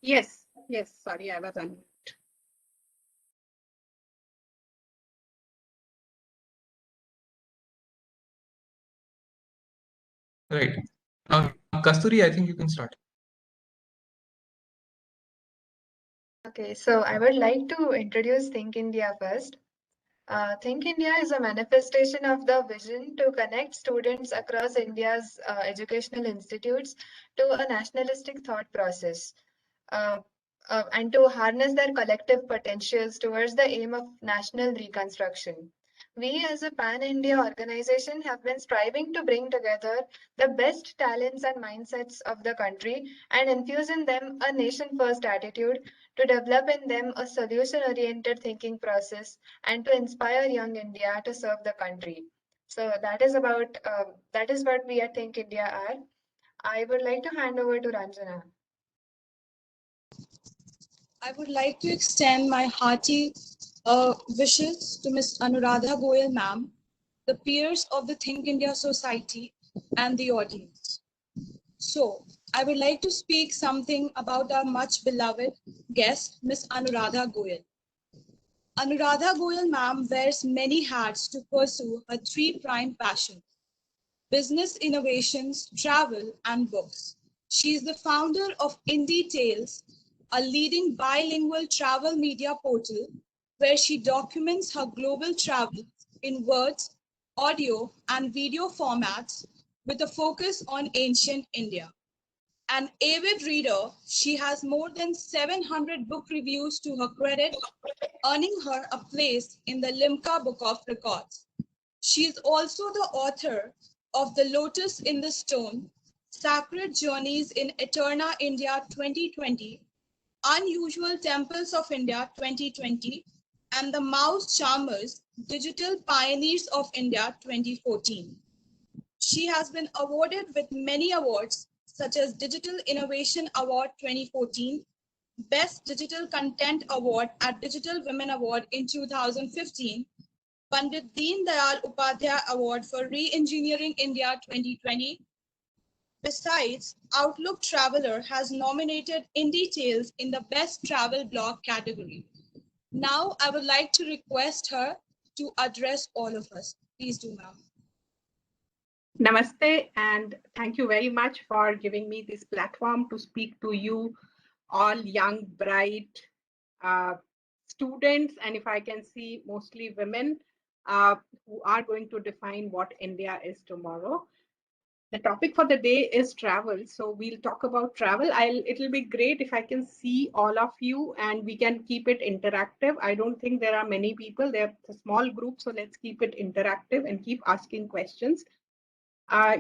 Yes, yes, sorry, I was on. Right. Kasturi, I think you can start. Okay, so I would like to introduce Think India first. Think India is a manifestation of the vision to connect students across India's educational institutes to a nationalistic thought process uh, and to harness their collective potentials towards the aim of national reconstruction. We, as a pan India organization, have been striving to bring together the best talents and mindsets of the country and infuse in them a nation first attitude, to develop in them a solution oriented thinking process, and to inspire young India to serve the country. So that is what we at Think India are. I would like to hand over to Ranjana. I would like to extend my hearty wishes to Ms. Anuradha Goyal ma'am, the peers of the Think India Society, and the audience. So, I would like to speak something about our much beloved guest, Ms. Anuradha Goyal. Anuradha Goyal ma'am wears many hats to pursue her three prime passions: business innovations, travel, and books. She is the founder of Indie Tales, a leading bilingual travel media portal where she documents her global travels in words, audio, and video formats with a focus on ancient India. An avid reader, she has more than 700 book reviews to her credit, earning her a place in the Limca Book of Records. She is also the author of The Lotus in the Stone, Sacred Journeys in Eterna India 2020, Unusual Temples of India 2020, and The Mouse Charmers, Digital Pioneers of India 2014. She has been awarded with many awards such as Digital Innovation Award 2014, Best Digital Content Award at Digital Women Award in 2015, Pandit Deen Dayal Upadhyay Award for Re-Engineering India 2020. Besides, Outlook Traveler has nominated Indie Tales in the Best Travel Blog category. Now, I would like to request her to address all of us. Please do, ma'am. Namaste, and thank you very much for giving me this platform to speak to you, all young, bright students, and if I can see, mostly women who are going to define what India is tomorrow. The topic for the day is travel, so we'll talk about travel. It'll be great if I can see all of you and we can keep it interactive. I don't think there are many people, they're a small group, so let's keep it interactive and keep asking questions.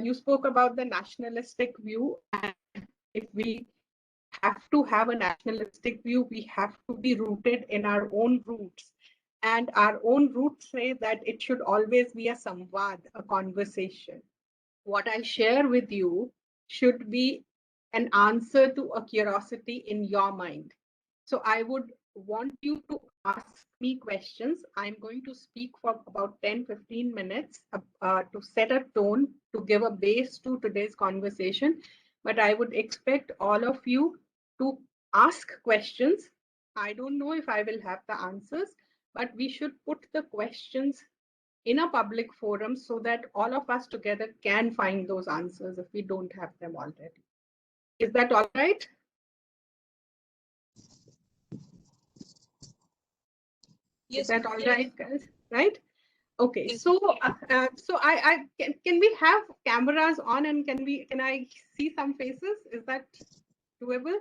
You spoke about the nationalistic view, and if we have to have a nationalistic view, we have to be rooted in our own roots. And our own roots say that it should always be a samvad, a conversation. What I share with you should be an answer to a curiosity in your mind. So I would want you to ask me questions. I'm going to speak for about 10-15 minutes to set a tone, to give a base to today's conversation. But I would expect all of you to ask questions. I don't know if I will have the answers, but we should put the questions in a public forum so that all of us together can find those answers if we don't have them already. Is that all right? Yes, Is that all yes. right, guys? Right? Okay. Yes. So, so I can we have cameras on and can I see some faces? Is that doable?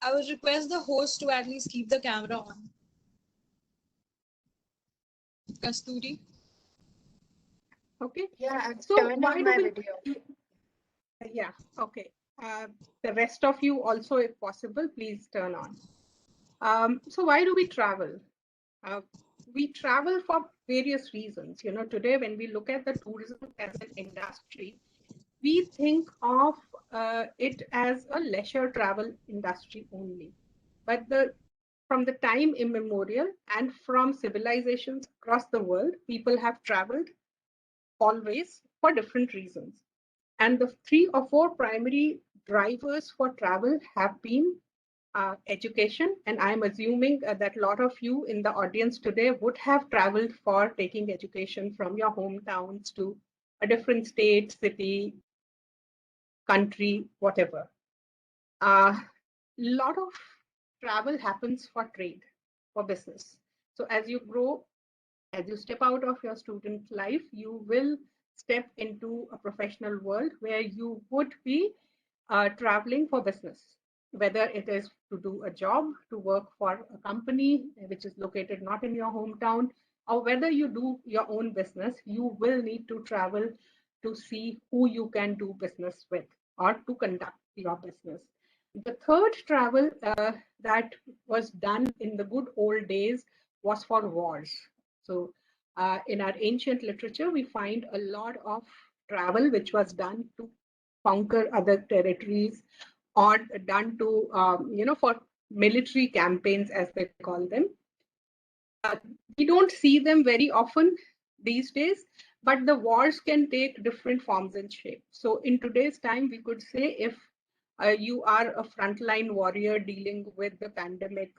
I would request the host to at least keep the camera on. Kasturi. Okay. Yeah, I've So turned why on do my we? video. Yeah. Okay. The rest of you also, if possible, please turn on. So why do we travel? We travel for various reasons. You know, today when we look at the tourism as an industry, we think of it as a leisure travel industry only. But from the time immemorial and from civilizations across the world, people have traveled always for different reasons. And the 3 or 4 primary drivers for travel have been education, and I'm assuming that a lot of you in the audience today would have traveled for taking education from your hometowns to a different state, city, country, whatever. A lot of travel happens for trade, for business. So as you grow, as you step out of your student life, you will step into a professional world where you would be traveling for business, whether it is to do a job, to work for a company which is located not in your hometown, or whether you do your own business, you will need to travel to see who you can do business with or to conduct your business. The third travel that was done in the good old days was for wars. So in our ancient literature, we find a lot of travel which was done to conquer other territories or done to, for military campaigns, as they call them. We don't see them very often these days, but the wars can take different forms and shapes. So in today's time, we could say if you are a frontline warrior dealing with the pandemic,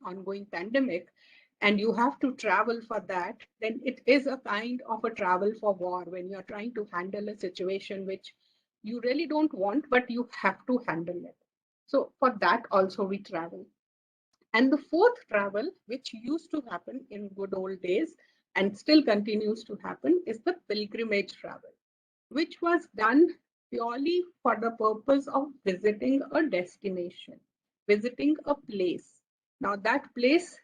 ongoing pandemic, and you have to travel for that, then it is a kind of a travel for war when you're trying to handle a situation which you really don't want, but you have to handle it. So for that also we travel. And the fourth travel, which used to happen in good old days and still continues to happen, is the pilgrimage travel, which was done purely for the purpose of visiting a destination, visiting a place. Now, that place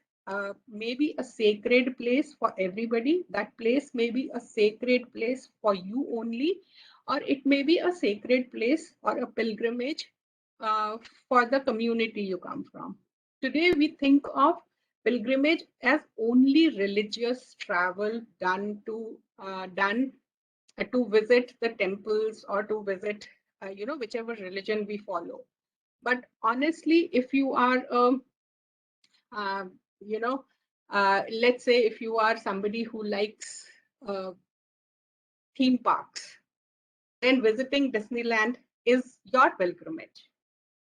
may be a sacred place for everybody. That place may be a sacred place for you only, or it may be a sacred place or a pilgrimage for the community you come from. Today, we think of pilgrimage as only religious travel done to visit the temples or to visit, whichever religion we follow. But honestly, if you are, let's say if you are somebody who likes theme parks, then visiting Disneyland is your pilgrimage.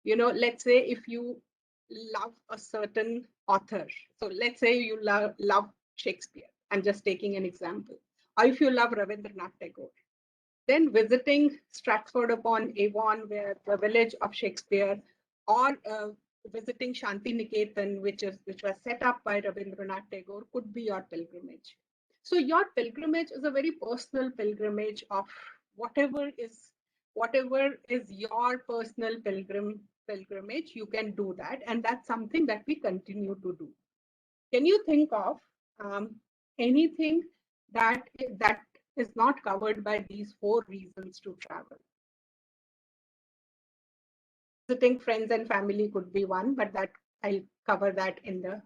Let's say if you love a certain author, so let's say you love Shakespeare, I'm just taking an example, or if you love Rabindranath Tagore, then visiting Stratford upon Avon, where the village of Shakespeare, or visiting Shanti Niketan, which was set up by Rabindranath Tagore, could be your pilgrimage. So your pilgrimage is a very personal pilgrimage of whatever is your personal pilgrimage. You can do that, and that's something that we continue to do. Can you think of anything that is not covered by these 4 reasons to travel? Visiting friends and family could be one, but that I'll cover that in the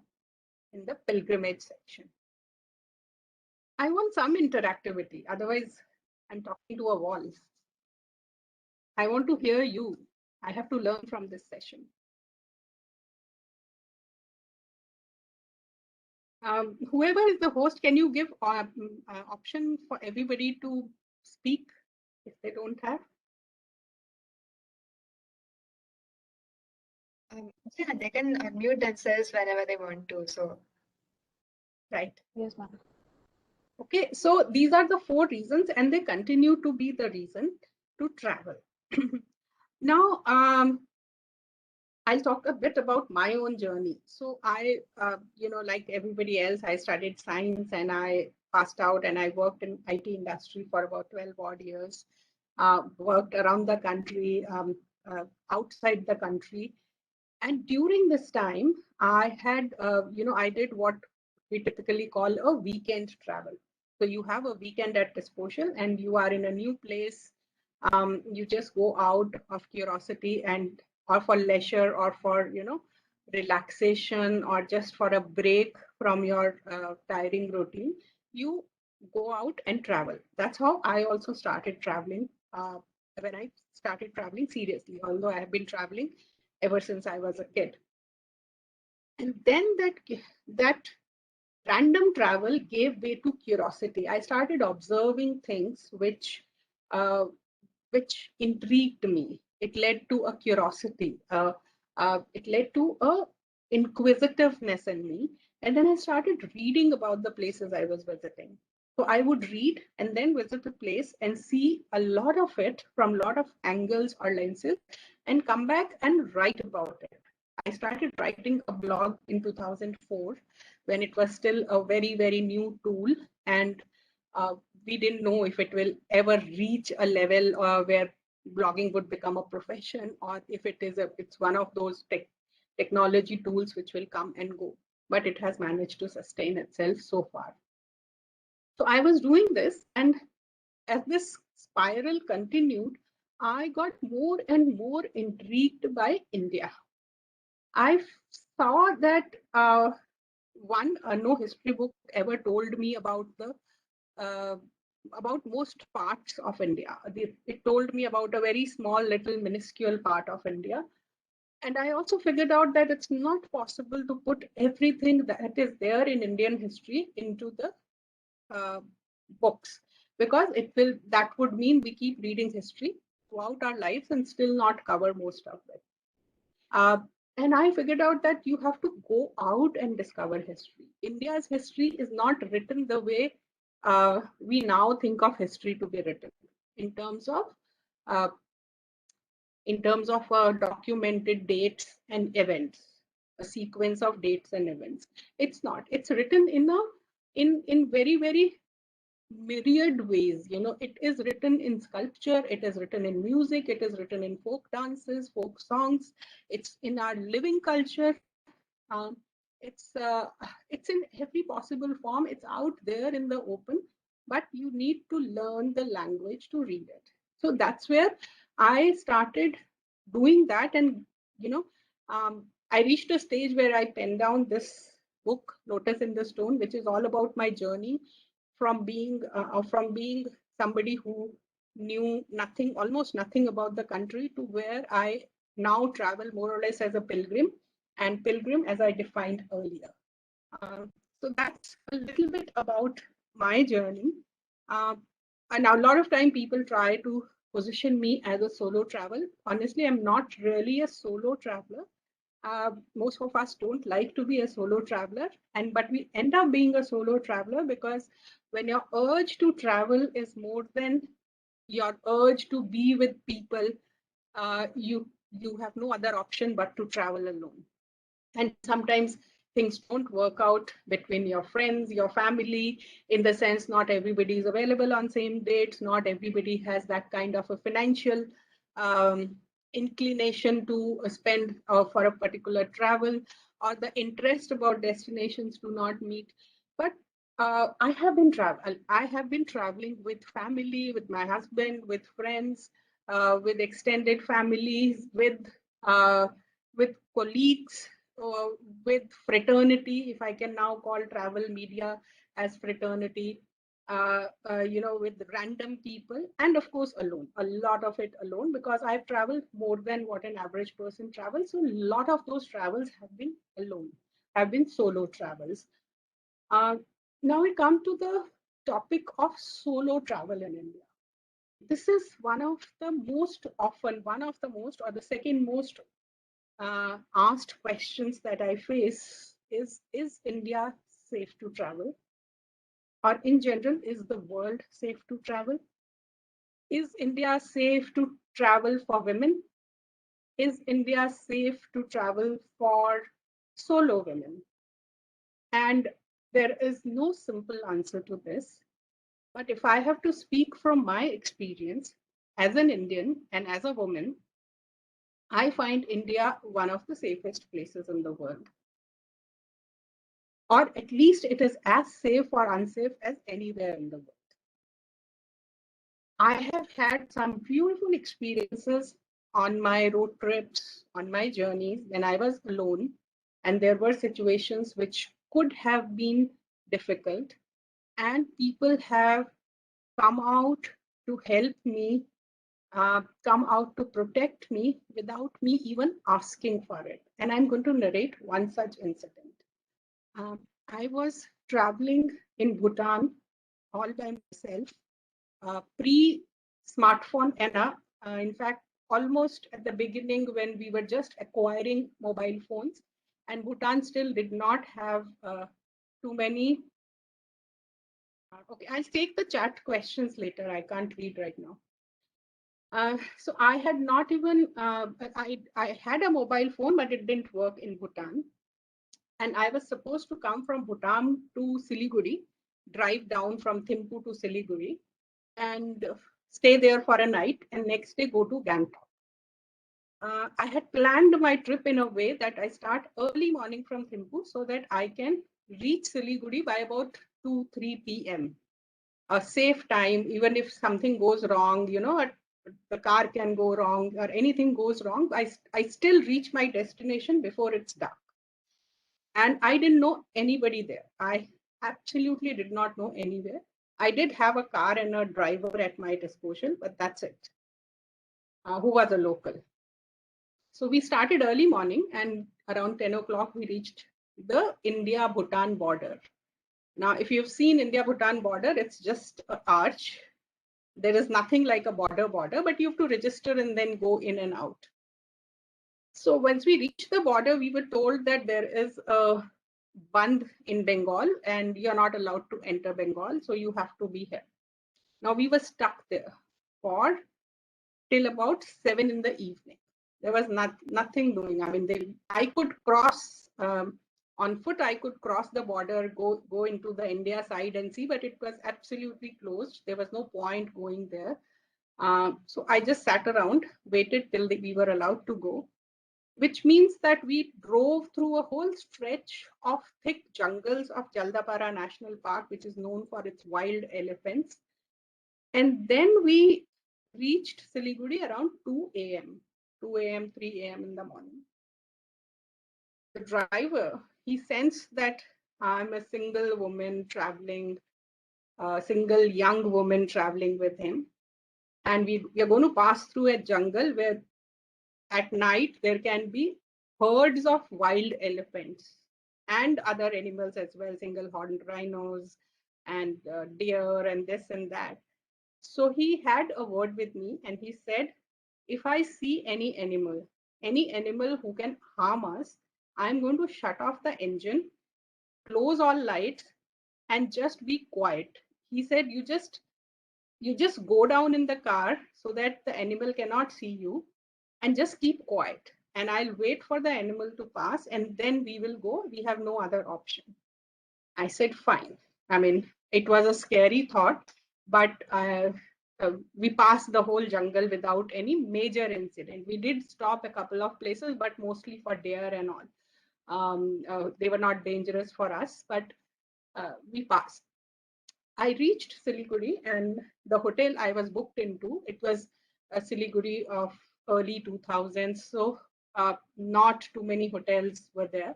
pilgrimage section. I want some interactivity, otherwise I'm talking to a wall. I want to hear you. I have to learn from this session. Whoever is the host, can you give option for everybody to speak if they don't have? Yeah, they can unmute themselves whenever they want to. So, Right. Yes, ma'am. Okay, so these are the 4 reasons, and they continue to be the reason to travel. Now, I'll talk a bit about my own journey. So I, like everybody else, I studied science and I passed out, and I worked in IT industry for about 12 odd years, worked around the country, outside the country. And during this time, I had, I did what we typically call a weekend travel. So you have a weekend at disposal and you are in a new place. You just go out of curiosity and or for leisure or for, relaxation or just for a break from your tiring routine. You go out and travel. That's how I also started traveling when I started traveling seriously, although I have been traveling ever since I was a kid. And then that random travel gave way to curiosity. I started observing things which intrigued me. it led to a curiosity. It led to a inquisitiveness in me. And then I started reading about the places I was visiting. So I would read and then visit the place and see a lot of it from a lot of angles or lenses and come back and write about it. I started writing a blog in 2004 when it was still a very, very new tool. And we didn't know if it will ever reach a level where blogging would become a profession, or if it's one of those technology tools which will come and go. But it has managed to sustain itself so far. So I was doing this, and as this spiral continued, I got more and more intrigued by India. I saw that no history book ever told me uh, about most parts of India. It told me about a very small, little, minuscule part of India. And I also figured out that it's not possible to put everything that is there in Indian history into the books, because that would mean we keep reading history throughout our lives and still not cover most of it. And I figured out that you have to go out and discover history. India's history is not written the way we now think of history to be written in terms of uh, documented dates and events, a sequence of dates and events. It's not. It's written in very, very myriad ways. It is written in sculpture, it is written in music, it is written in folk dances, folk songs. It's in our living culture. um, it's in every possible form. It's out there in the open, but you need to learn the language to read it. So that's where I started doing that. And I reached a stage where I penned down this book, Lotus in the Stone, which is all about my journey from being somebody who knew nothing, almost nothing about the country, to where I now travel more or less as a pilgrim, and pilgrim as I defined earlier. So that's a little bit about my journey. And a lot of time people try to position me as a solo travel. Honestly, I'm not really a solo traveler. Most of us don't like to be a solo traveler, but we end up being a solo traveler because when your urge to travel is more than your urge to be with people, you have no other option but to travel alone. And sometimes things don't work out between your friends, your family, in the sense not everybody is available on same dates, not everybody has that kind of a financial um, inclination to spend for a particular travel, or the interest about destinations do not meet. But I have been traveling with family, with my husband, with friends, with extended families, with colleagues, uh, with fraternity, if I can now call travel media as fraternity, with random people, and of course alone. A lot of it alone, because I've traveled more than what an average person travels. So a lot of those travels have been alone, have been solo travels. Uh, Now we come to the topic of solo travel in India. This is one of the most, or the second most asked questions that I face is India safe to travel? Or in general, is the world safe to travel? Is India safe to travel for women? Is India safe to travel for solo women? And there is no simple answer to this. But if I have to speak from my experience as an Indian and as a woman, I find India one of the safest places in the world. Or at least it is as safe or unsafe as anywhere in the world. I have had some beautiful experiences on my road trips, on my journeys when I was alone, and there were situations which could have been difficult, and people have come out to help me, come out to protect me without me even asking for it. And I'm going to narrate one such incident. I was traveling in Bhutan all by myself, pre-smartphone era. In fact, almost at the beginning when we were just acquiring mobile phones, and Bhutan still did not have too many. Okay, I'll take the chat questions later. I can't read right now. So I had not even, I had a mobile phone, but it didn't work in Bhutan. And I was supposed to come from Bhutan to Siliguri, drive down from Thimphu to Siliguri, and stay there for a night, and next day go to Gangtok. I had planned my trip in a way that I start early morning from Thimphu so that I can reach Siliguri by about 2-3 p.m. A safe time, even if something goes wrong, you know, the car can go wrong or anything goes wrong, I still reach my destination before it's dark. And I didn't know anybody there. I absolutely did not know anywhere. I did have a car and a driver at my disposal, but that's it, who was a local. So we started early morning, and around 10 o'clock, we reached the India-Bhutan border. Now, if you've seen India-Bhutan border, it's just an arch. There is nothing like a border, but you have to register and then go in and out. So once we reached the border, we were told that there is a Bandh in Bengal and you're not allowed to enter Bengal, so you have to be here. Now we were stuck there for till about 7 in the evening. There was nothing doing. I mean, I could cross on foot. I could cross the border, go into the India side and see, but it was absolutely closed. There was no point going there. So I just sat around, waited till we were allowed to go, which means that we drove through a whole stretch of thick jungles of Jaldapara National Park, which is known for its wild elephants. And then we reached Siliguri around 2 a.m., 2 a.m., 3 a.m. in the morning. The driver, he sensed that I'm a single woman traveling, a single young woman traveling with him. And we are going to pass through a jungle where at night there can be herds of wild elephants and other animals as well, single horned rhinos and deer and this and that. So he had a word with me and he said, if I see any animal who can harm us, I'm going to shut off the engine, close all lights, and just be quiet. He said, you just go down in the car so that the animal cannot see you, and just keep quiet. And I'll wait for the animal to pass and then we will go. We have no other option. I said, fine. I mean, it was a scary thought, but we passed the whole jungle without any major incident. We did stop a couple of places, but mostly for deer and all. They were not dangerous for us, but we passed. I reached Siliguri, and the hotel I was booked into, it was a Siliguri of early 2000s, so not too many hotels were there.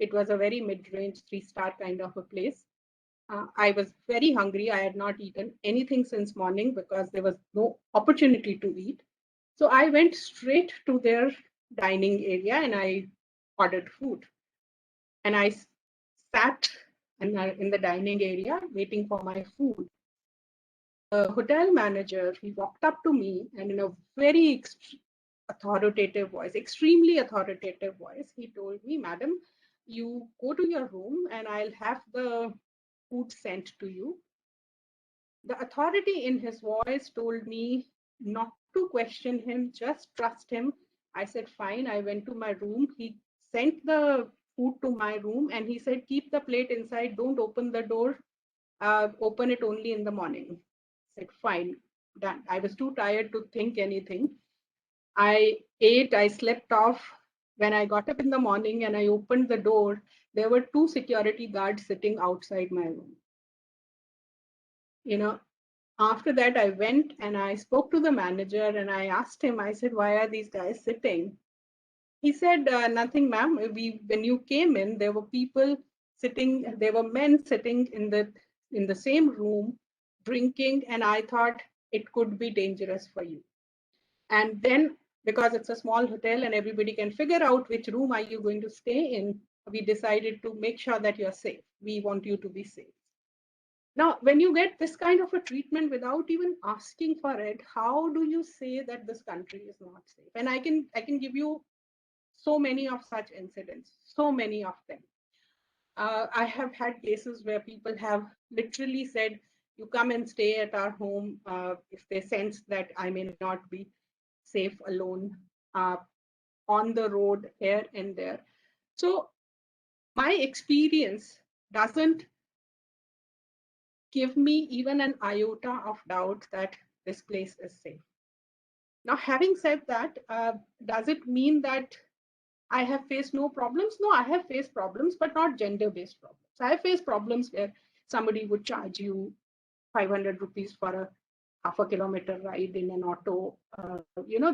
It was a very mid-range 3-star kind of a place. I was very hungry. I had not eaten anything since morning because there was no opportunity to eat. So I went straight to their dining area and I ordered food. And I sat in the dining area waiting for my food. The hotel manager, he walked up to me and in a very authoritative voice, extremely authoritative voice, he told me, madam, you go to your room and I'll have the food sent to you. The authority in his voice told me not to question him, just trust him. I said, fine. I went to my room. He sent the food to my room and he said, keep the plate inside. Don't open the door. Open it only in the morning. I said, fine, done. I was too tired to think anything. I ate, I slept off. When I got up in the morning and I opened the door, there were 2 security guards sitting outside my room. You know, after that, I went and I spoke to the manager and I asked him, I said, why are these guys sitting? He said, nothing, ma'am. When you came in, there were people sitting, there were men sitting in the same room drinking, and I thought it could be dangerous for you. And then, because it's a small hotel and everybody can figure out which room are you going to stay in, we decided to make sure that you're safe. We want you to be safe. Now, when you get this kind of a treatment without even asking for it, how do you say that this country is not safe? And I can give you so many of such incidents, so many of them. I have had cases where people have literally said, you come and stay at our home if they sense that I may not be safe alone on the road here and there. So my experience doesn't give me even an iota of doubt that this place is safe. Now, having said that, does it mean that I have faced no problems? No, I have faced problems, but not gender-based problems. I have faced problems where somebody would charge you 500 rupees for a half a kilometer ride in an auto,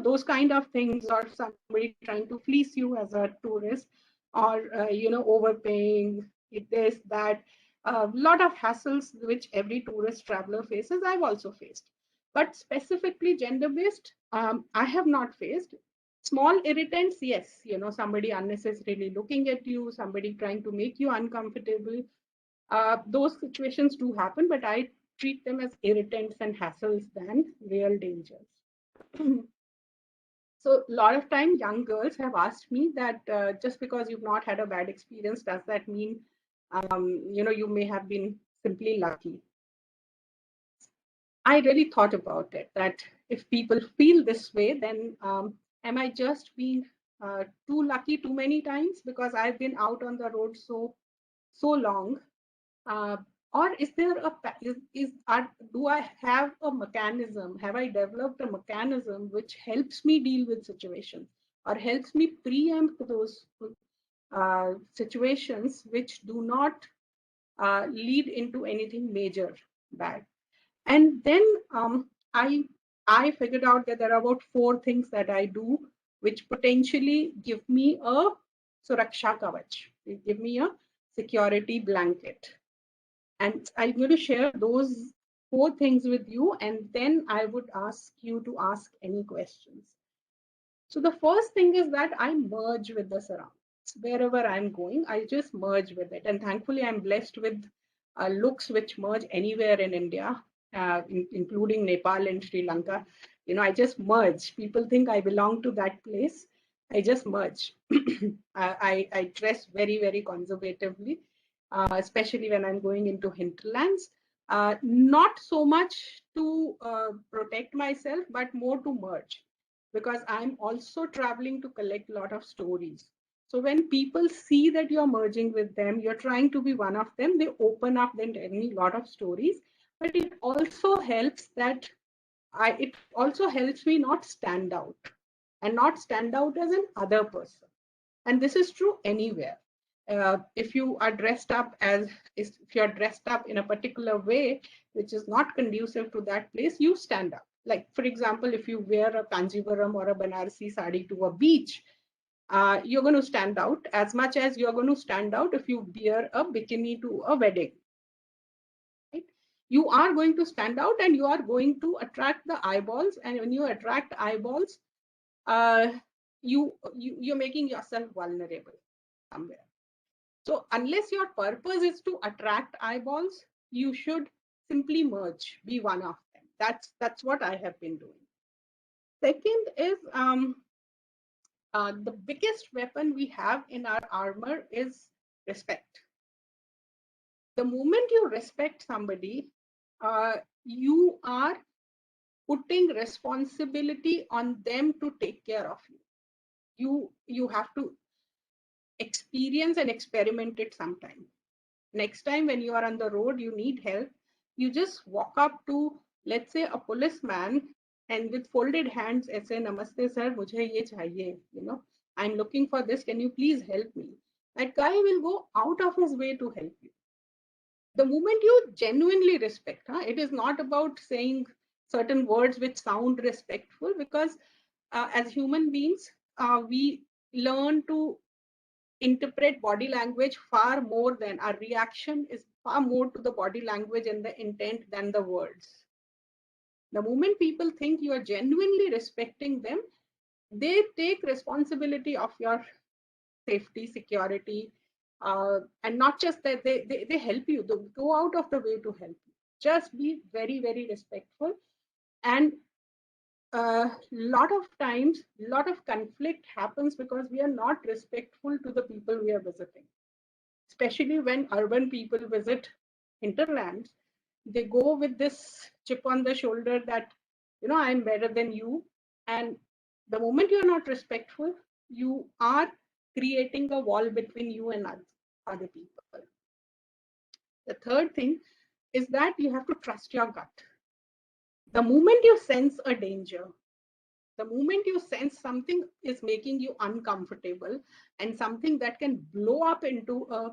those kind of things, or somebody trying to fleece you as a tourist, or, overpaying, this, that. A lot of hassles which every tourist traveler faces, I've also faced. But specifically gender-based, I have not faced. Small irritants, yes, somebody unnecessarily looking at you, somebody trying to make you uncomfortable. Those situations do happen, but I treat them as irritants and hassles than real dangers. So a lot of time young girls have asked me that just because you've not had a bad experience, does that mean, you may have been simply lucky? I really thought about it, that if people feel this way, then am I just being too lucky too many times because I've been out on the road so long? Or is there a do I have a mechanism? Have I developed a mechanism which helps me deal with situations or helps me preempt those situations which do not lead into anything major bad? And then I figured out that there are about 4 things that I do which potentially give me a suraksha kavach. They give me a security blanket. And I'm going to share those 4 things with you, and then I would ask you to ask any questions. So the first thing is that I merge with the surroundings. Wherever I'm going, I just merge with it. And thankfully, I'm blessed with looks which merge anywhere in India, including Nepal and Sri Lanka. I just merge. People think I belong to that place. I just merge. I dress very, very conservatively, especially when I'm going into hinterlands. Not so much to protect myself, but more to merge, because I'm also traveling to collect a lot of stories. So when people see that you're merging with them, you're trying to be one of them, they open up, then tell me a lot of stories. But it also helps that it also helps me not stand out, and not stand out as an other person. And this is true anywhere. If you are dressed up if you're dressed up in a particular way which is not conducive to that place, you stand up. Like, for example, if you wear a Kanjivaram or a Banarsi sari to a beach, you're going to stand out as much as you're going to stand out if you wear a bikini to a wedding. Right? You are going to stand out, and you are going to attract the eyeballs. And when you attract eyeballs, you're making yourself vulnerable somewhere. So unless your purpose is to attract eyeballs, you should simply merge, be one of them. That's what I have been doing. Second is the biggest weapon we have in our armor is respect. The moment you respect somebody, you are putting responsibility on them to take care of you. You have to experience and experiment it sometime. Next time when you are on the road, you need help, you just walk up to, let's say, a policeman, and with folded hands say, namaste sir, mujhe ye chahiye, I'm looking for this, can you please help me? That guy will go out of his way to help you. The moment you genuinely respect, it is not about saying certain words which sound respectful, because as human beings, we learn to interpret body language far more than our reaction is far more to the body language and the intent than the words. The moment people think you are genuinely respecting them, they take responsibility of your safety, security, and not just that they help you, they go out of the way to help you. Just be very, very respectful. And a lot of times, a lot of conflict happens because we are not respectful to the people we are visiting. Especially when urban people visit hinterlands, they go with this chip on the shoulder that, I'm better than you. And the moment you're not respectful, you are creating a wall between you and other people. The third thing is that you have to trust your gut. The moment you sense a danger, the moment you sense something is making you uncomfortable and something that can blow up into a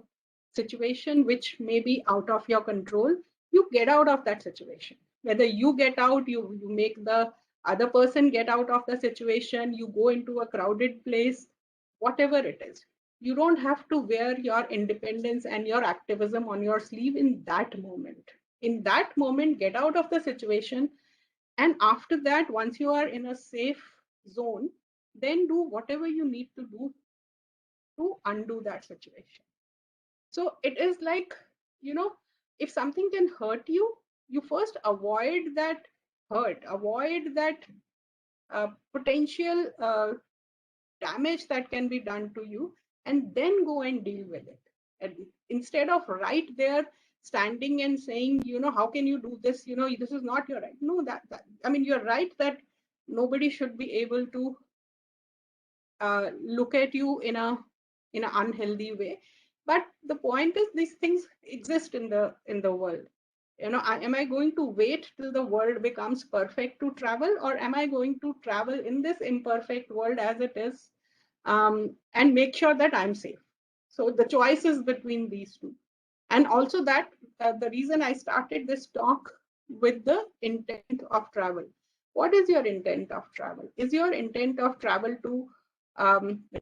situation which may be out of your control, you get out of that situation. Whether you get out, you make the other person get out of the situation, you go into a crowded place, whatever it is. You don't have to wear your independence and your activism on your sleeve in that moment. In that moment, get out of the situation. And after that, once you are in a safe zone, then do whatever you need to do to undo that situation. So it is like, if something can hurt you, you first avoid that hurt, avoid that potential damage that can be done to you, and then go and deal with it. And instead of right there standing and saying, how can you do this? This is not your right. No, you're right that nobody should be able to look at you in an unhealthy way. But the point is, these things exist in the world. Am I going to wait till the world becomes perfect to travel, or am I going to travel in this imperfect world as it is, and make sure that I'm safe? So the choice is between these two. And also that the reason I started this talk with the intent of travel. What is your intent of travel? Is your intent of travel to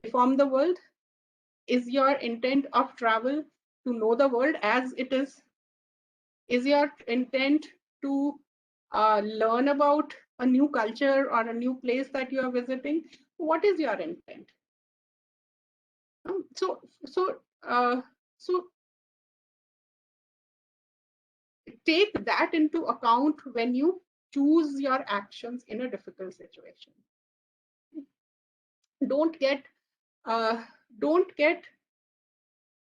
reform the world? Is your intent of travel to know the world as it is? Is your intent to learn about a new culture or a new place that you are visiting? What is your intent? So take that into account when you choose your actions in a difficult situation. Don't get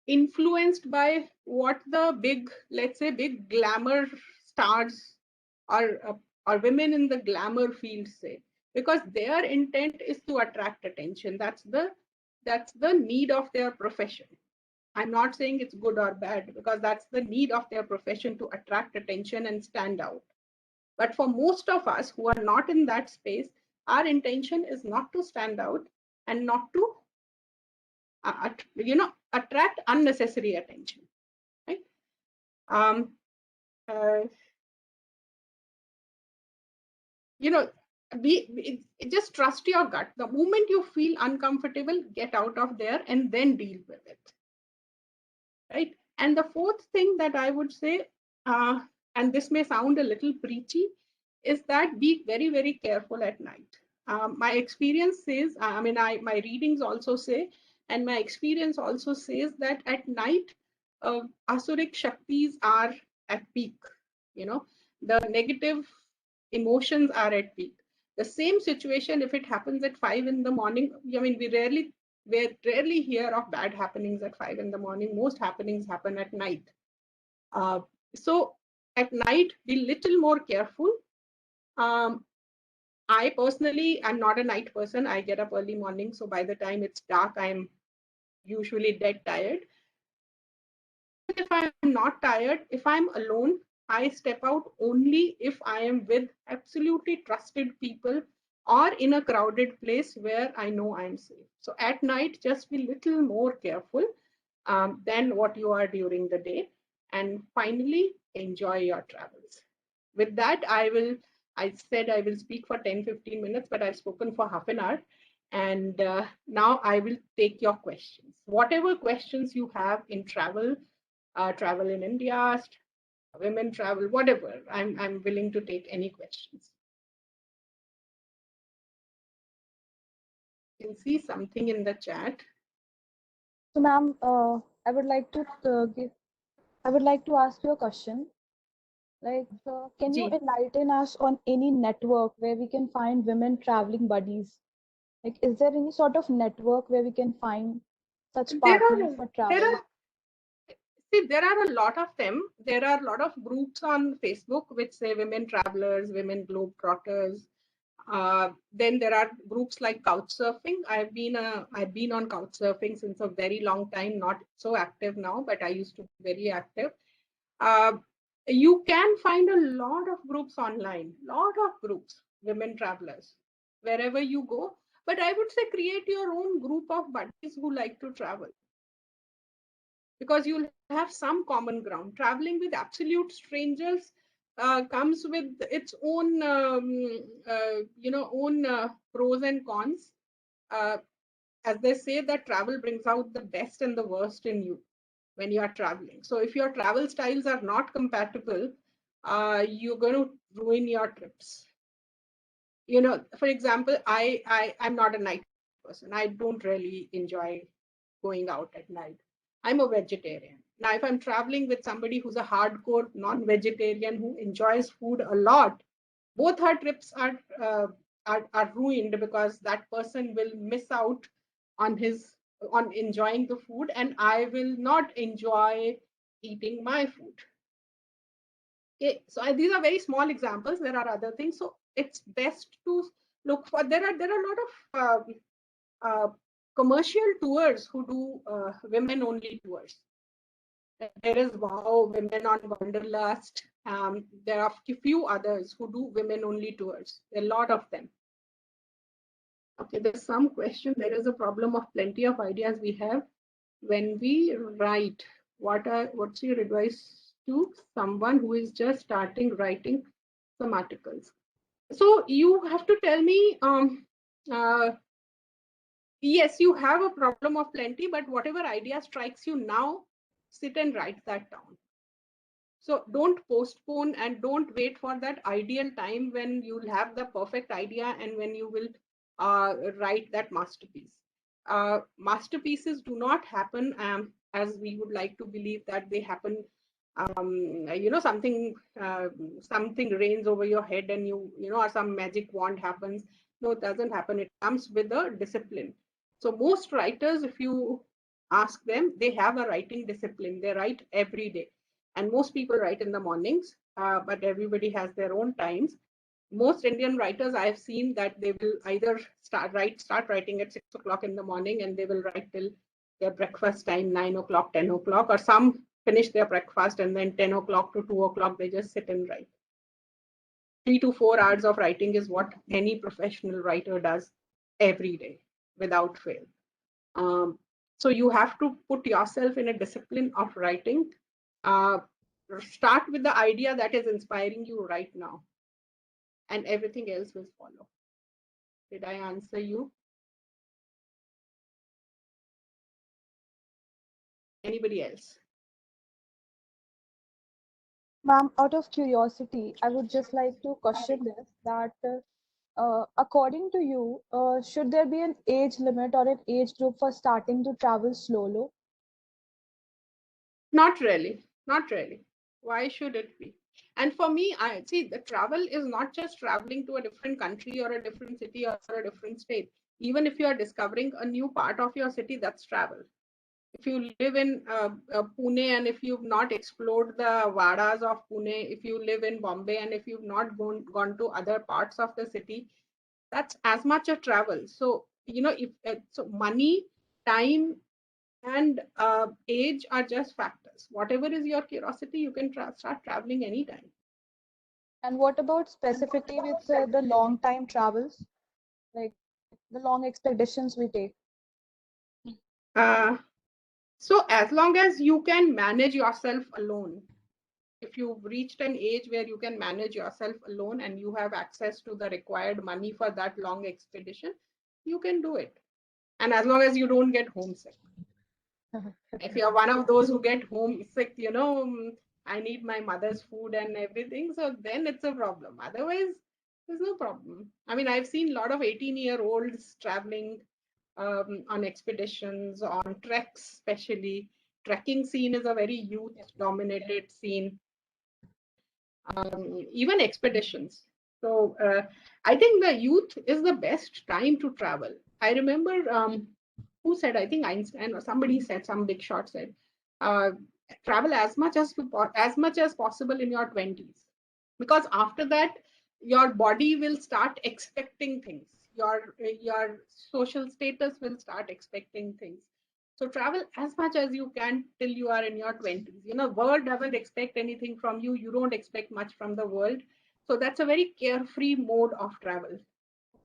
influenced by what the big, let's say, big glamour stars or women in the glamour field say, because their intent is to attract attention. That's the need of their profession. I'm not saying it's good or bad, because that's the need of their profession, to attract attention and stand out. But for most of us who are not in that space, our intention is not to stand out and not to attract unnecessary attention, right? Just trust your gut. The moment you feel uncomfortable, get out of there and then deal with it, right? And the fourth thing that I would say, and this may sound a little preachy, is that be very, very careful at night. My experience says, my readings also say, and my experience also says that at night, Asuric Shaktis are at peak. The negative emotions are at peak. The same situation, if it happens at 5 in the morning, we rarely hear of bad happenings at 5 in the morning. Most happenings happen at night. So at night, be little more careful. I personally am not a night person. I get up early morning, so by the time it's dark, I'm usually dead tired. If I'm not tired, if I'm alone, I step out only if I am with absolutely trusted people or in a crowded place where I know I'm safe. So at night, just be little more careful than what you are during the day. And finally, enjoy your travels. With that, I said I will speak for 10-15 minutes, but I've spoken for half an hour. And now I will take your questions. Whatever questions you have in travel, travel in India, women travel, whatever. I'm willing to take any questions. You can see something in the chat. So, ma'am, I would like to ask you a question. Like, can you Ji. enlighten us on any network where we can find women traveling buddies? Like, is there any sort of network where we can find such There partners are for there travel? are See, there are a lot of them. There are a lot of groups on Facebook which say women travelers, women globetrotters. Then there are groups like Couchsurfing. I've been on Couchsurfing since a very long time. Not so active now, but I used to be very active. Uh, you can find a lot of groups online. Lot of groups, women travelers, wherever you go. But I would say create your own group of buddies who like to travel, because you'll have some common ground. Traveling with absolute strangers comes with its own, pros and cons. Uh, as they say, that travel brings out the best and the worst in you when you are traveling. So if your travel styles are not compatible, you're going to ruin your trips. For example, I'm not a night person. I don't really enjoy going out at night. I'm a vegetarian. Now, if I'm traveling with somebody who's a hardcore non-vegetarian who enjoys food a lot, both our trips are ruined, because that person will miss out on enjoying the food, and I will not enjoy eating my food. Okay, so these are very small examples. There are other things. So it's best to look for. There are a lot of commercial tours who do women only tours. There is Wow, Women on Wanderlust. There are a few others who do women only tours. There are a lot of them. Okay, there's some question. There is a problem of plenty of ideas we have when we write. What's your advice to someone who is just starting writing some articles? So you have to tell me, yes, you have a problem of plenty, but whatever idea strikes you now, sit and write that down. So don't postpone and don't wait for that ideal time when you'll have the perfect idea and when you will write that masterpiece. Masterpieces do not happen as we would like to believe that they happen. Something rains over your head and or some magic wand happens. No, it doesn't happen. It comes with a discipline. So most writers, if you ask them, they have a writing discipline. They write every day. And most people write in the mornings, but everybody has their own times. Most Indian writers I've seen that they will either start writing at 6 o'clock in the morning, and they will write till their breakfast time, 9 o'clock, 10 o'clock, or some finish their breakfast and then 10 o'clock to 2 o'clock, they just sit and write. 3 to 4 hours of writing is what any professional writer does every day without fail. So you have to put yourself in a discipline of writing. Start with the idea that is inspiring you right now, and everything else will follow. Did I answer you? Anybody else? Ma'am, out of curiosity, I would just like to question this, that according to you, should there be an age limit or an age group for starting to travel solo? Not really. Not really. Why should it be? And for me, I see the travel is not just traveling to a different country or a different city or a different state. Even if you are discovering a new part of your city, that's travel. If you live in Pune and if you've not explored the Vadas of Pune, if you live in Bombay and if you've not gone to other parts of the city, that's as much a travel. So, if so money, time, and age are just factors. Whatever is your curiosity, you can start traveling anytime. And what about specifically with the long time travels, like the long expeditions we take? So as long as you can manage yourself alone, if you've reached an age where you can manage yourself alone and you have access to the required money for that long expedition, you can do it. And as long as you don't get homesick. If you're one of those who get homesick, I need my mother's food and everything, so then it's a problem. Otherwise, there's no problem. I mean, I've seen a lot of 18-year-olds traveling on expeditions, on treks, especially. Trekking scene is a very youth-dominated scene. even expeditions. So I think the youth is the best time to travel. I remember who said, I think Einstein or somebody said, some big shot said, travel as much as possible in your 20s, because after that your body will start expecting things. Your social status will start expecting things. So travel as much as you can till you are in your 20s. You know, world doesn't expect anything from you. You don't expect much from the world. So that's a very carefree mode of travel.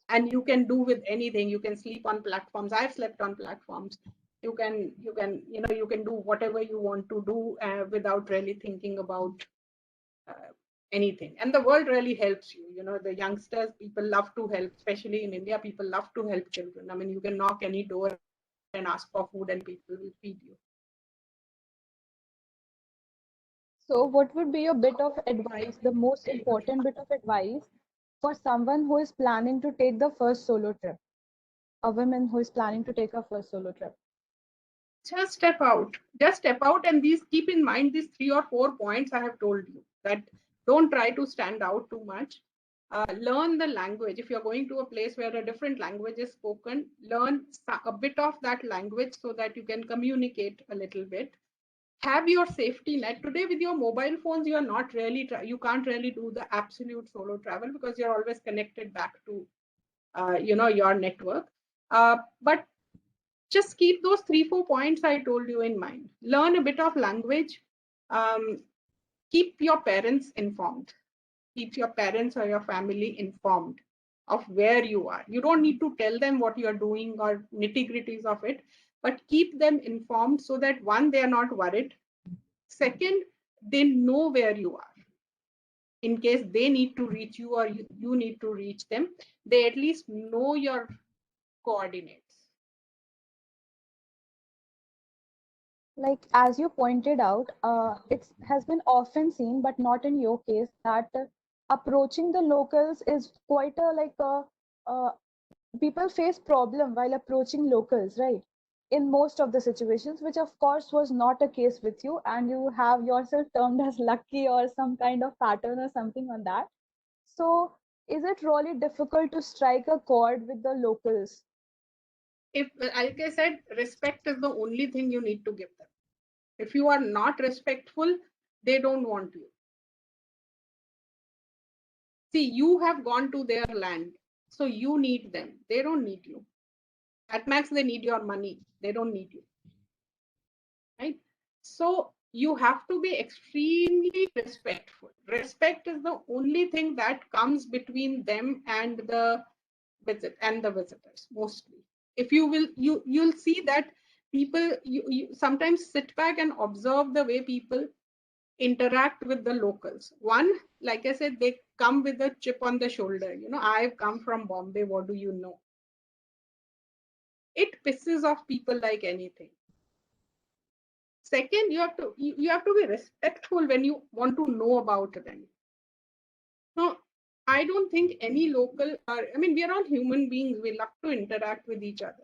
And you can do with anything. You can sleep on platforms. I've slept on platforms. You can do whatever you want to do without really thinking about anything. And the world really helps you. You know, the youngsters, people love to help, especially in India, people love to help children. I mean, you can knock any door and ask for food and people will feed you. So, what would be your bit of advice, the most important bit of advice for someone who is planning to take the first solo trip? A woman who is planning to take a first solo trip. Just step out. Just step out, and these, keep in mind these 3 or 4 points I have told you. That don't try to stand out too much. Learn the language. If you're going to a place where a different language is spoken, learn a bit of that language so that you can communicate a little bit. Have your safety net. Today with your mobile phones, you are not really, you can't really do the absolute solo travel because you're always connected back to your network. But just keep those 3-4 points I told you in mind. Learn a bit of language. Keep your parents informed. Keep your parents or your family informed of where you are. You don't need to tell them what you're doing or nitty-gritties of it, but keep them informed so that, one, they are not worried. Second, they know where you are. In case they need to reach you or you need to reach them, they at least know your coordinates. Like, as you pointed out, it has been often seen, but not in your case, that approaching the locals is quite a people face problem while approaching locals, right? In most of the situations, which of course was not a case with you, and you have yourself termed as lucky or some kind of pattern or something on that. So, is it really difficult to strike a chord with the locals? If, like I said, respect is the only thing you need to give them. If you are not respectful, they don't want you. See, you have gone to their land, so you need them. They don't need you. At max, they need your money. They don't need you. Right? So you have to be extremely respectful. Respect is the only thing that comes between them and the visitors, mostly. If you will, you'll see that people, you sometimes sit back and observe the way people interact with the locals. One, like I said, they come with a chip on the shoulder. You know, I've come from Bombay, what do you know? It pisses off people like anything. Second, you have to be respectful when you want to know about them. No, I don't think any local are, I mean, we are all human beings. We love to interact with each other.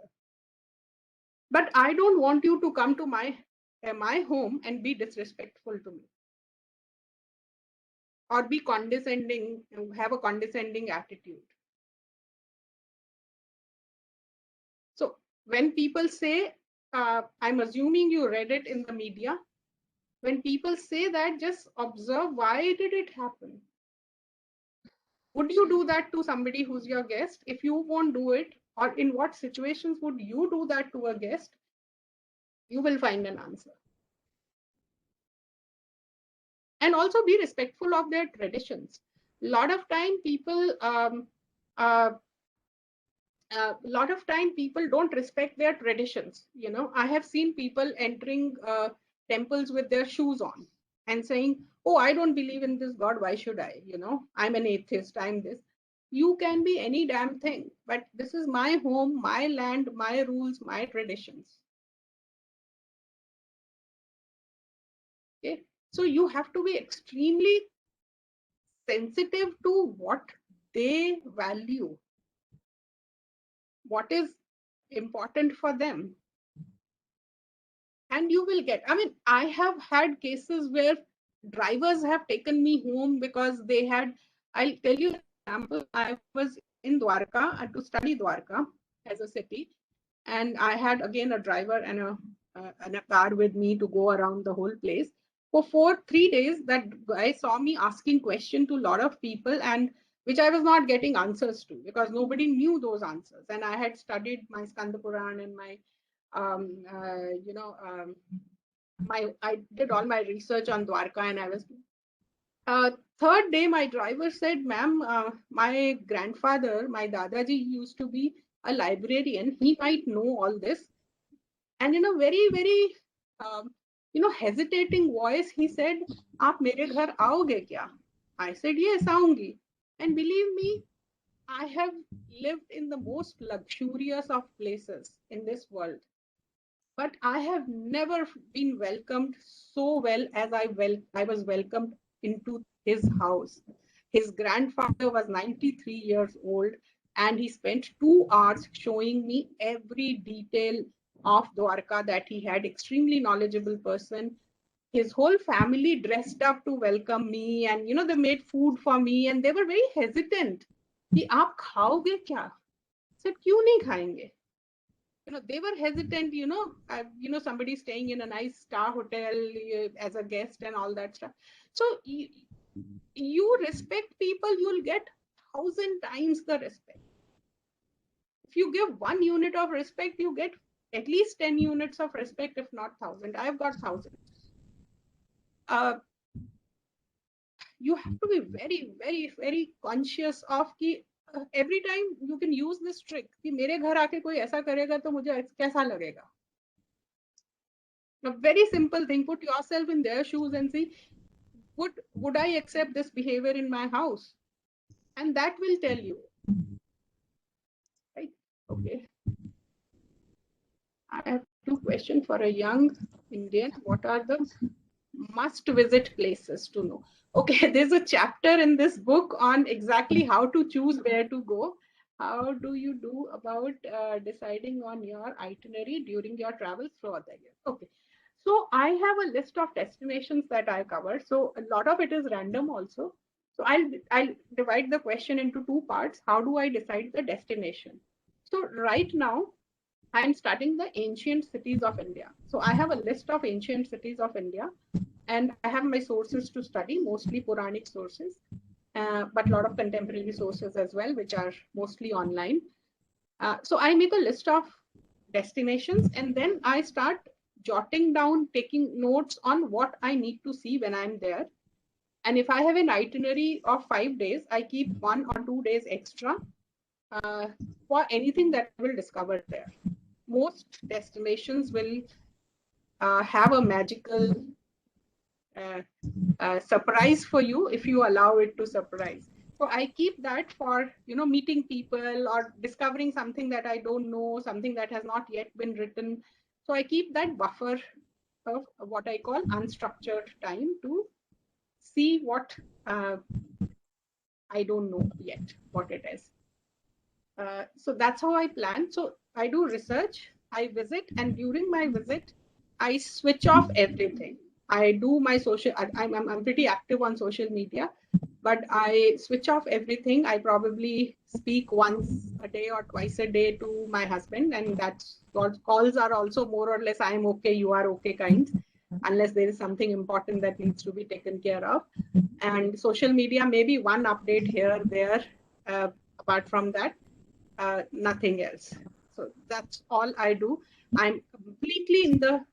But I don't want you to come to my home and be disrespectful to me. Or be condescending, have a condescending attitude. So when people say, I'm assuming you read it in the media, when people say that, just observe, why did it happen? Would you do that to somebody who's your guest? If you won't do it, or in what situations would you do that to a guest? You will find an answer. And also be respectful of their traditions. A lot of time people don't respect their traditions. You know, I have seen people entering temples with their shoes on and saying, oh, I don't believe in this God, why should I? You know, I'm an atheist, I'm this. You can be any damn thing, but this is my home, my land, my rules, my traditions. Okay, so you have to be extremely sensitive to what they value, what is important for them. And you will get, I mean, I have had cases where drivers have taken me home because they had, I'll tell you an example. I was in Dwarka to study Dwarka as a city, and I had again a driver and a car with me to go around the whole place. For 3 days, that guy saw me asking questions to a lot of people, and which I was not getting answers to because nobody knew those answers. And I had studied my Skanda Puran and my, I did all my research on Dwarka, and I was. Third day, my driver said, "Ma'am, my grandfather, my Dadaji, used to be a librarian. He might know all this." And in a very, very, hesitating voice, he said, "Aap mere ghar aoge kya?" I said, "Yes, aungi." And believe me, I have lived in the most luxurious of places in this world, but I have never been welcomed so well as I was welcomed into his house. His grandfather was 93 years old, and he spent 2 hours showing me every detail of Dwarka that he had. Extremely knowledgeable person. His whole family dressed up to welcome me, and they made food for me, and they were very hesitant. कि आप खाओगे क्या? I said, क्यों नहीं खाएंगे? They were hesitant, somebody staying in a nice star hotel as a guest and all that stuff. So you respect people, you'll get 1,000 times the respect. If you give 1 unit of respect, you get at least 10 units of respect, if not 1,000. I've got 1,000. You have to be very, very, very conscious of कि every time you can use this trick कि मेरे घर आके कोई ऐसा करेगा तो मुझे कैसा लगेगा. A very simple thing, put yourself in their shoes and see, would I accept this behavior in my house? And that will tell you. Right? Okay. I have 2 questions for a young Indian. What are the must visit places to know? Okay, there's a chapter in this book on exactly how to choose where to go. How do you do about deciding on your itinerary during your travels throughout the year? Okay. So I have a list of destinations that I cover. So a lot of it is random also. So I'll divide the question into 2 parts. How do I decide the destination? So right now, I'm studying the ancient cities of India. So I have a list of ancient cities of India, and I have my sources to study, mostly Puranic sources, but a lot of contemporary sources as well, which are mostly online. So I make a list of destinations, and then I start jotting down, taking notes on what I need to see when I'm there. And if I have an itinerary of 5 days, I keep 1 or 2 days extra for anything that I will discover there. Most destinations will have a magical surprise for you if you allow it to surprise. So I keep that for meeting people or discovering something that I don't know, something that has not yet been written. So I keep that buffer of what I call unstructured time to see what I don't know yet what it is. So that's how I plan. So I do research, I visit, and during my visit, I switch off everything. I do my social, I'm pretty active on social media, but I switch off everything. I probably speak once a day or twice a day to my husband, and that's what calls are also more or less I'm okay, you are okay kinds, unless there is something important that needs to be taken care of. And social media, maybe one update here, there, apart from that, nothing else. So that's all I do. I'm completely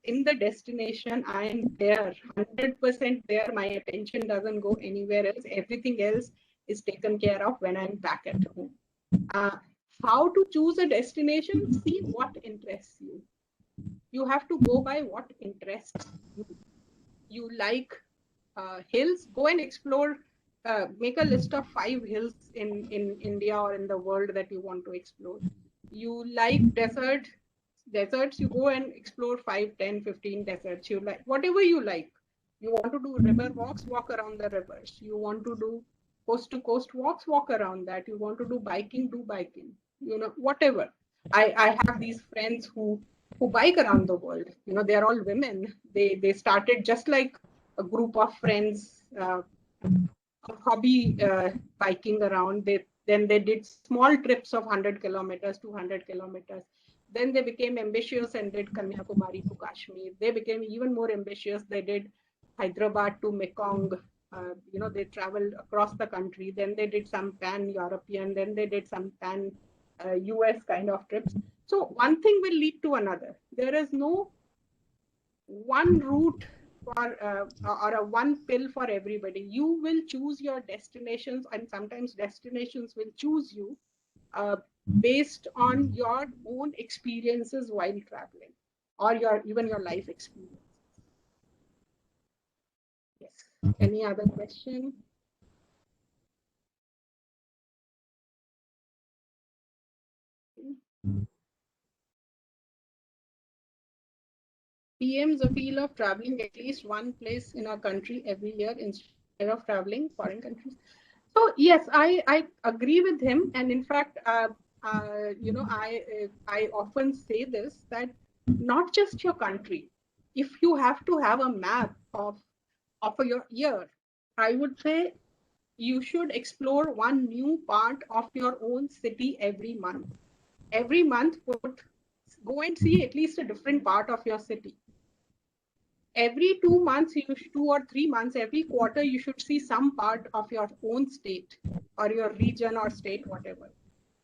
in the destination. I am there, 100% there. My attention doesn't go anywhere else. Everything else is taken care of when I'm back at home. How to choose a destination? See what interests you. You have to go by what interests you. You like hills? Go and explore. Make a list of 5 hills in India or in the world that you want to explore. You like deserts, you go and explore 5, 10, 15 deserts. You like whatever you like. You want to do river walks, walk around the rivers. You want to do coast to coast walks, walk around that. You want to do biking, whatever. I have these friends who bike around the world. They're all women. They started just like a group of friends, hobby biking around. Then they did small trips of 100 kilometers, 200 kilometers. Then they became ambitious and did Kanyakumari to Kashmir. They became even more ambitious. They did Hyderabad to Mekong. They traveled across the country. Then they did some pan-European. Then they did some pan-US kind of trips. So one thing will lead to another. There is no one route or a one pill for everybody. You will choose your destinations, and sometimes destinations will choose you based on your own experiences while traveling, or even your life experience. Yes. Any other question? PM's appeal of traveling at least one place in our country every year instead of traveling foreign countries. So yes, I agree with him, and in fact, I often say this, that not just your country. If you have to have a map of your year, I would say you should explore one new part of your own city every month. Every month, go and see at least a different part of your city. Every 2 months, 2 or 3 months, every quarter, you should see some part of your own state or your region or state, whatever.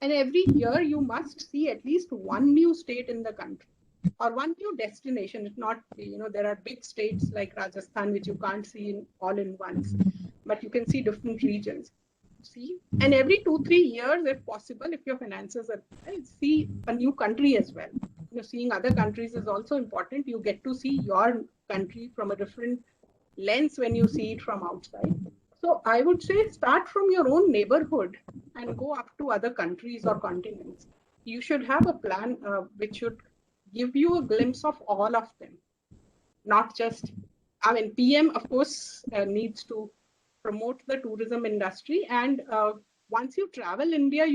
And every year, you must see at least one new state in the country or one new destination. It's not, there are big states like Rajasthan, which you can't see all in once, but you can see different regions. See, and every 2-3 years, if possible, if your finances are right, see a new country as well. Seeing other countries is also important. You get to see your country from a different lens when you see it from outside. So I would say start from your own neighborhood and go up to other countries or continents. You should have a plan which should give you a glimpse of all of them, not just, PM, of course, needs to promote the tourism industry. And once you travel India,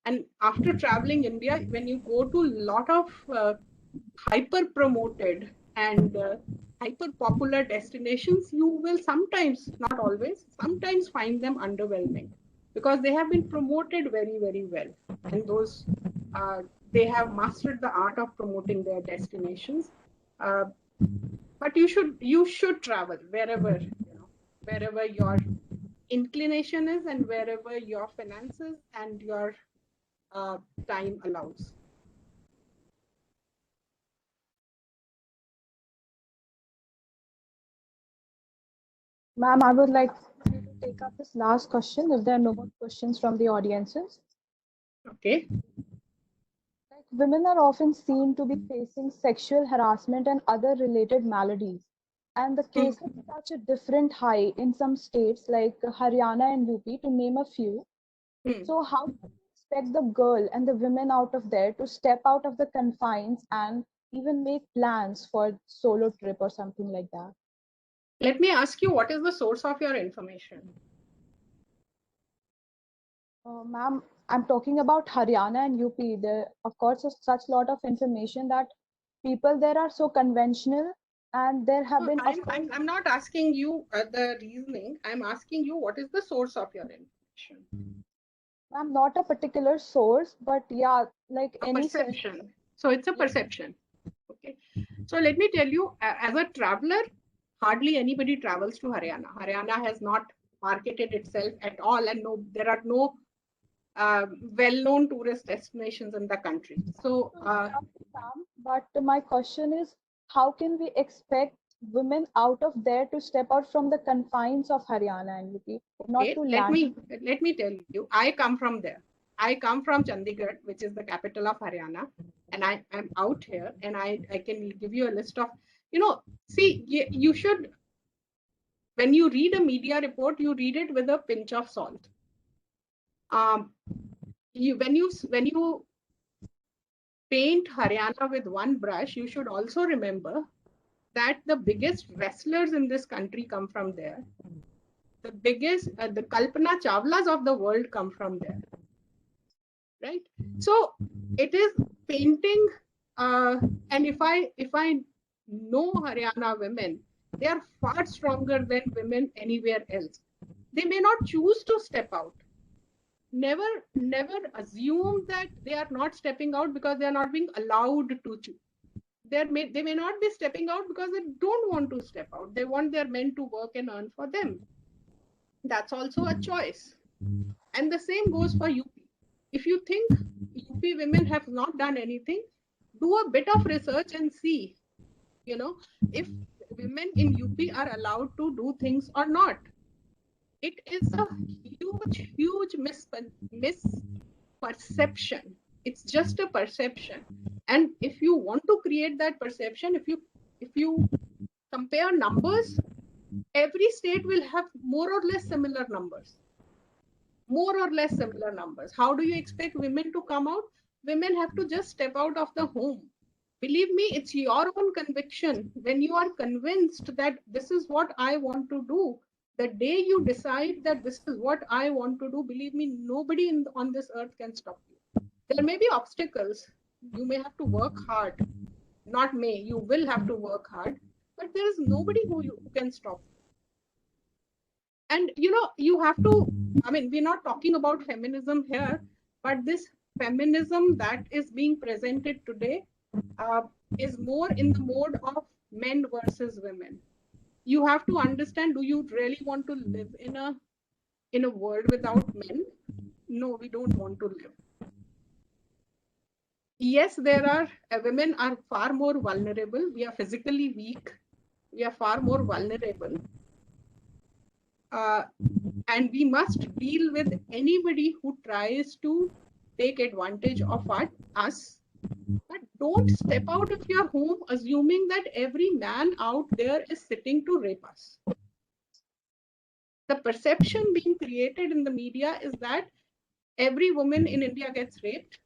and after traveling India, when you go to a lot of hyper promoted and hyper popular destinations, you will sometimes, not always, sometimes find them underwhelming because they have been promoted very, very well. And they have mastered the art of promoting their destinations. But you should travel wherever your inclination is and wherever your finances and your time allows. Ma'am, I would like you to take up this last question if there are no more questions from the audiences. Okay. Like, women are often seen to be facing sexual harassment and other related maladies. And the cases touch a different high in some states like Haryana and UP, to name a few. So how do you expect the girl and the women out of there to step out of the confines and even make plans for solo trip or something like that? Let me ask you, what is the source of your information? Ma'am, I'm talking about Haryana and UP. There, of course, is such lot of information that people there are so conventional, and there have been. I'm not asking you the reasoning. I'm asking you, what is the source of your information? Ma'am, not a particular source, but yeah, like A any perception. So it's a perception. Okay. So let me tell you, as a traveler, hardly anybody travels to Haryana. Haryana has not marketed itself at all, and there are no well-known tourist destinations in the country. So, but my question is, how can we expect women out of there to step out from the confines of Haryana and UP, not to land? Let me tell you, I come from there. I come from Chandigarh, which is the capital of Haryana, and I'm out here, and I can give you a list of, see, you should, when you read a media report, you read it with a pinch of salt. When you paint Haryana with one brush, you should also remember that the biggest wrestlers in this country come from there. The biggest, the Kalpana Chawlas of the world come from there, right? So it is painting, and if I know Haryana women, They are far stronger than women anywhere else. They may not choose to step out. Never assume that they are not stepping out because they are not being allowed to choose. They may not be stepping out because they don't want to step out. They want their men to work and earn for them. That's also a choice. And the same goes for UP. If you think UP women have not done anything, do a bit of research and see, if women in UP are allowed to do things or not. It is a huge misperception. It's just a perception. And if you want to create that perception, if you compare numbers, every state will have more or less similar numbers. How do you expect women to come out? Women have to just step out of the home. Believe me, it's your own conviction. When you are convinced that this is what I want to do, the day you decide that this is what I want to do, believe me, nobody on this earth can stop you. There may be obstacles. You may have to work hard. Not may, you will have to work hard. But there is nobody who can stop you. And you have to, we're not talking about feminism here, but this feminism that is being presented today is more in the mode of men versus women. You have to understand, do you really want to live in a world without men? No, we don't want to live. Yes, there are women are far more vulnerable. We are physically weak. We are far more vulnerable. And we must deal with anybody who tries to take advantage of us. But don't step out of your home assuming that every man out there is sitting to rape us. The perception being created in the media is that every woman in India gets raped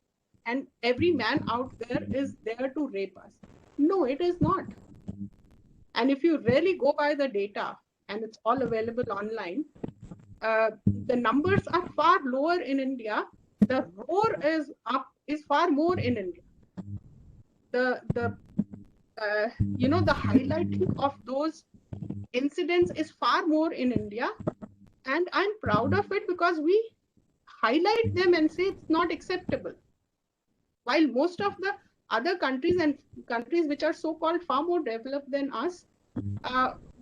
and every man out there is there to rape us. No, it is not. And if you really go by the data, and it's all available online, the numbers are far lower in India. The roar is far more in India. The highlighting of those incidents is far more in India, and I'm proud of it because we highlight them and say it's not acceptable. While most of the other countries and countries which are so-called far more developed than us,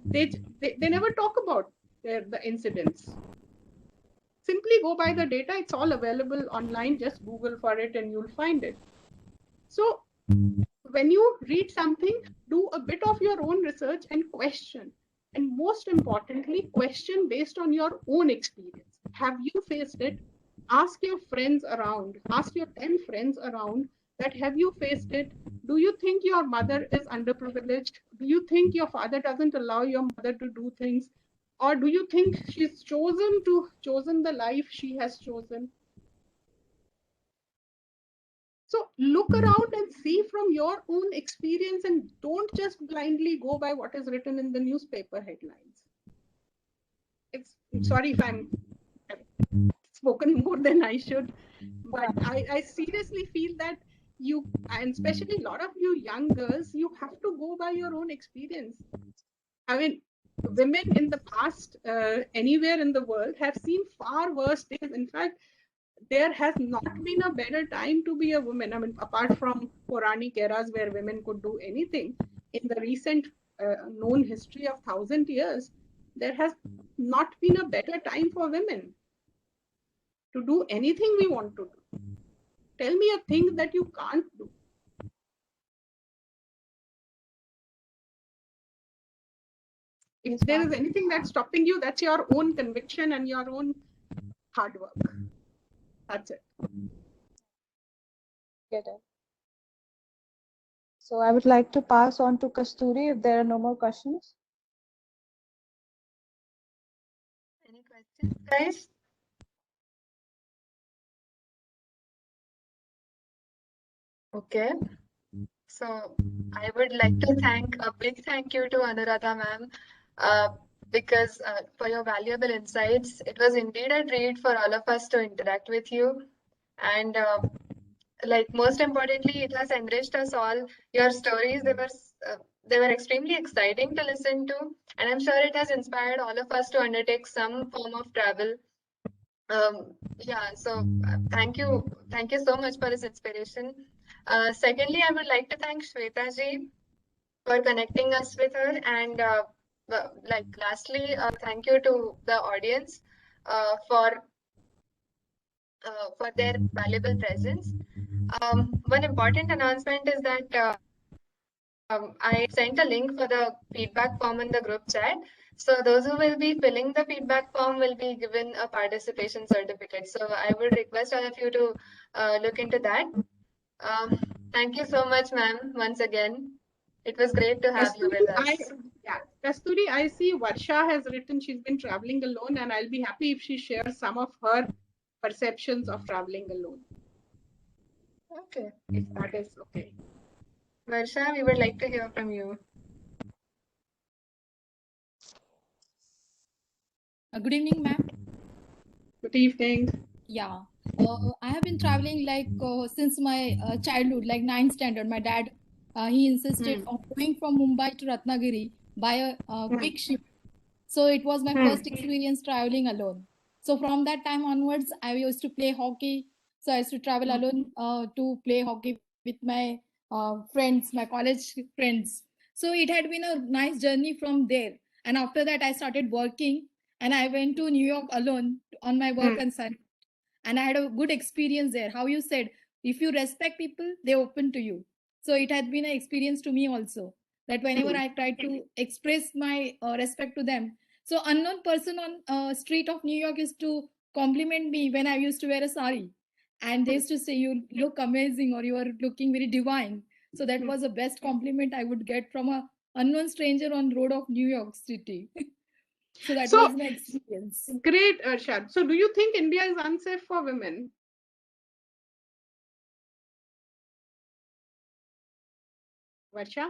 they never talk about the incidents. Simply go by the data. It's all available online. Just Google for it and you'll find it. So when you read something, do a bit of your own research and question. And most importantly, question based on your own experience. Have you faced it? Ask your friends around. Ask your 10 friends around that have you faced it? Do you think your mother is underprivileged? Do you think your father doesn't allow your mother to do things? Or do you think she's chosen the life she has chosen? So look around and see from your own experience and don't just blindly go by what is written in the newspaper headlines. Sorry if I've spoken more than I should, but I seriously feel that you, and especially a lot of you young girls, you have to go by your own experience. Women in the past, anywhere in the world, have seen far worse days. In fact, there has not been a better time to be a woman. Apart from Quranic eras where women could do anything, in the recent known history of 1,000 years, there has not been a better time for women to do anything we want to do. Tell me a thing that you can't do. If there is anything that's stopping you, that's your own conviction and your own hard work. That's it. Get it. So I would like to pass on to Kasturi if there are no more questions. Any questions, guys? Okay. So I would like to thank a big thank you to Anuradha ma'am because for your valuable insights. It was indeed a treat for all of us to interact with you. And like most importantly, it has enriched us all. Your stories, they were they were extremely exciting to listen to, and I'm sure it has inspired all of us to undertake some form of travel. Yeah, so thank you so much for this inspiration. Secondly, I would like to thank Shweta ji for connecting us with her, and like lastly, thank you to the audience for their valuable presence. One important announcement is that I sent a link for the feedback form in the group chat. So those who will be filling the feedback form will be given a participation certificate. So I would request all of you to look into that. Thank you so much, ma'am, once again. It was great to have you Kasturi, with us. Kasturi, I see Varsha has written she's been traveling alone, and I'll be happy if she shares some of her perceptions of traveling alone, Okay. if that is okay. Varsha, we would like to hear from you. Good evening, ma'am. Good evening. Yeah, I have been traveling like since my childhood, like ninth standard. My dad, he insisted on going from Mumbai to Ratnagiri by a big ship. So it was my first experience traveling alone. So from that time onwards, I used to play hockey. So I used to travel alone to play hockey with my friends, my college friends. So it had been a nice journey from there. And after that, I started working and I went to New York alone on my work assignment. And I had a good experience there. How you said, if you respect people, they open to you. So it had been an experience to me also that whenever I try to express my respect to them, so unknown person on street of New York used to compliment me when I used to wear a sari, and they used to say you look amazing or you are looking very divine. So that was the best compliment I would get from a unknown stranger on road of New York City. So that was my experience. Great, Arshad. So do you think India is unsafe for women? Varsha?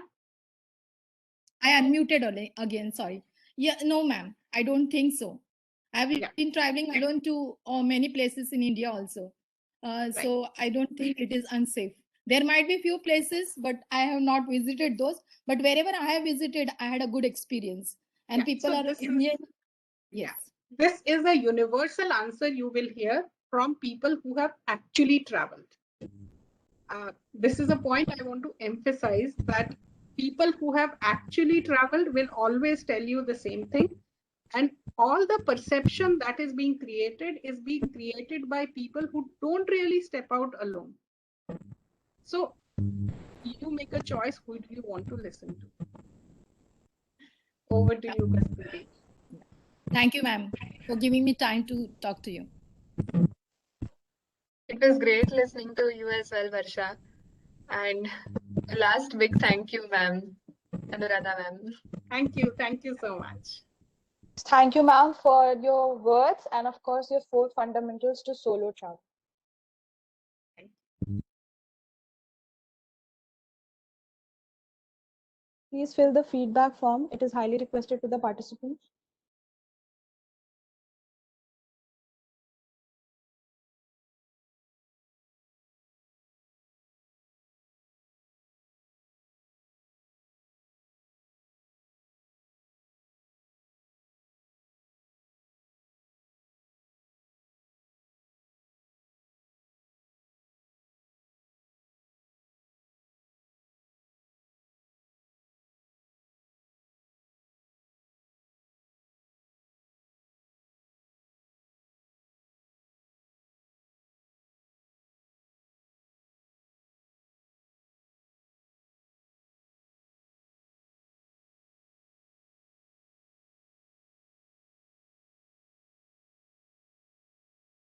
I unmuted again, sorry. Yeah, no, ma'am, I don't think so. I've been traveling alone to many places in India also. So I don't think it is unsafe. There might be few places, but I have not visited those. But wherever I have visited, I had a good experience. And people are Indian. Yes. This is a universal answer you will hear from people who have actually traveled. This is a point I want to emphasize, that people who have actually traveled will always tell you the same thing. And all the perception that is being created by people who don't really step out alone. So you make a choice, who do you want to listen to? Over to you, Kasturi. Thank you, ma'am, for giving me time to talk to you. It was great listening to you as well, Varsha. And last big thank you, ma'am, Anuradha ma'am. Thank you. Thank you so much. Thank you, ma'am, for your words and, of course, your 4 fundamentals to solo travel. Please fill the feedback form. It is highly requested to the participants.